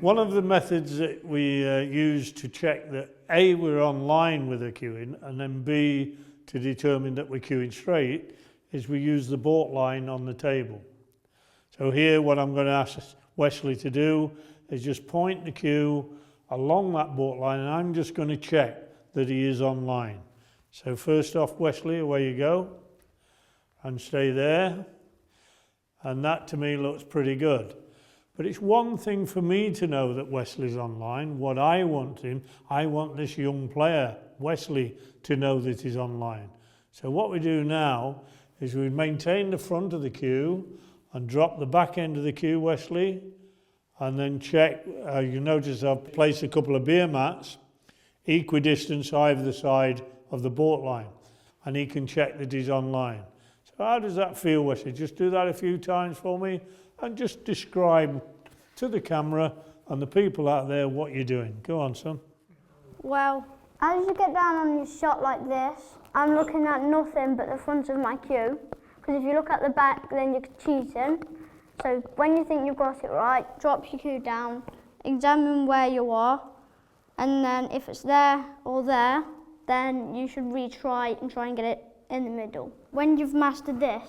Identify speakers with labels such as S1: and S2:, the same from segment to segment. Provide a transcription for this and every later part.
S1: One of the methods that we use to check that A, we're online with the queuing, and then B, to determine that we're queuing straight, is we use the board line on the table. So here what I'm going to ask Westley to do is just point the cue along that board line, and I'm just going to check that he is online. So first off, Westley, away you go, and stay there. And that to me looks pretty good. But it's one thing for me to know that Wesley's online. What I want this young player, Westley, to know that he's online. So what we do now is we maintain the front of the cue and drop the back end of the cue, Westley, and then check. You notice I've placed a couple of beer mats equidistant either side of the board line, and he can check that he's online. So how does that feel, Wesley? Just do that a few times for me and just describe to the camera and the people out there what you're doing. Go on, son.
S2: Well, as you get down on your shot like this, I'm looking at nothing but the front of my cue, because if you look at the back, then you're cheating. So when you think you've got it right, drop your cue down, examine where you are, and then if it's there or there, then you should retry and try and get it in the middle. When you've mastered this,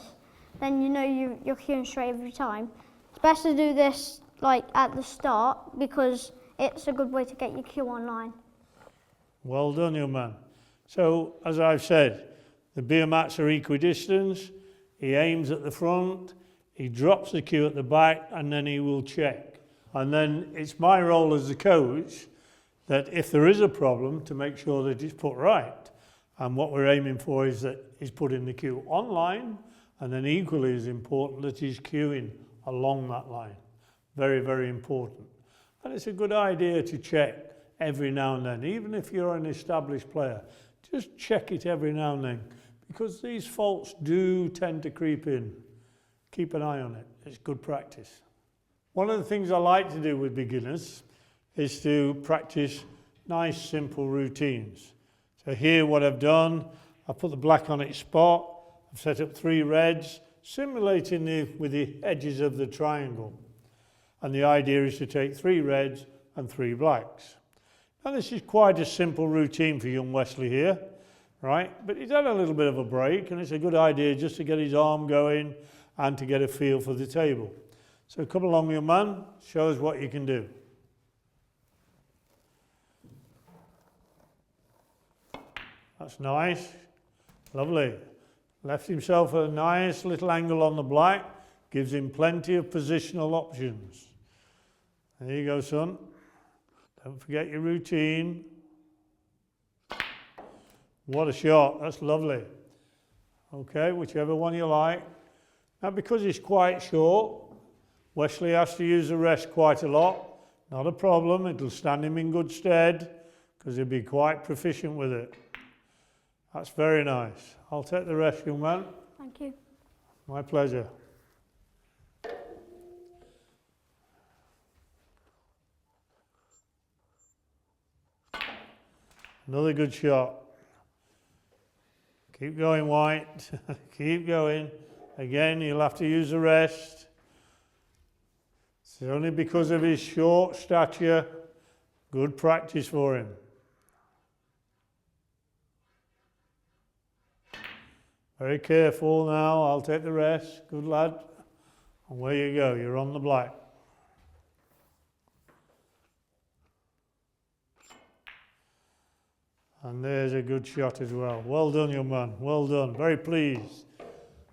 S2: then you know you're queuing straight every time. It's best to do this like at the start because it's a good way to get your cue online.
S1: Well done, young man. So, as I've said, the beer mats are equidistant. He aims at the front, he drops the cue at the back, and then he will check. And then it's my role as the coach that if there is a problem, to make sure that it's put right. And what we're aiming for is that he's putting the cue online, and then equally as important that he's queuing along that line. Very, very important. And it's a good idea to check every now and then, even if you're an established player. Just check it every now and then, because these faults do tend to creep in. Keep an eye on it. It's good practice. One of the things I like to do with beginners is to practice nice, simple routines. So here what I've done, I've put the black on its spot, I've set up 3 reds, simulating with the edges of the triangle. And the idea is to take 3 reds and 3 blacks. Now this is quite a simple routine for young Westley here, right? But he's had a little bit of a break, and it's a good idea just to get his arm going and to get a feel for the table. So come along, young man, show us what you can do. That's nice, lovely. Left himself a nice little angle on the black, gives him plenty of positional options. There you go, son. Don't forget your routine. What a shot, that's lovely. Okay, whichever one you like. Now because it's quite short, Westley has to use the rest quite a lot. Not a problem, it'll stand him in good stead because he'll be quite proficient with it. That's very nice. I'll take the rest, young man.
S2: Thank you.
S1: My pleasure. Another good shot. Keep going, White. Keep going. Again, you'll have to use the rest. It's only because of his short stature. Good practice for him. Very careful now. I'll take the rest. Good lad. And where you go, you're on the black. And there's a good shot as well. Well done, young man. Well done. Very pleased.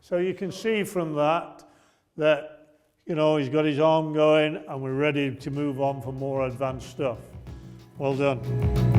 S1: So you can see from that, you know, he's got his arm going and we're ready to move on for more advanced stuff. Well done.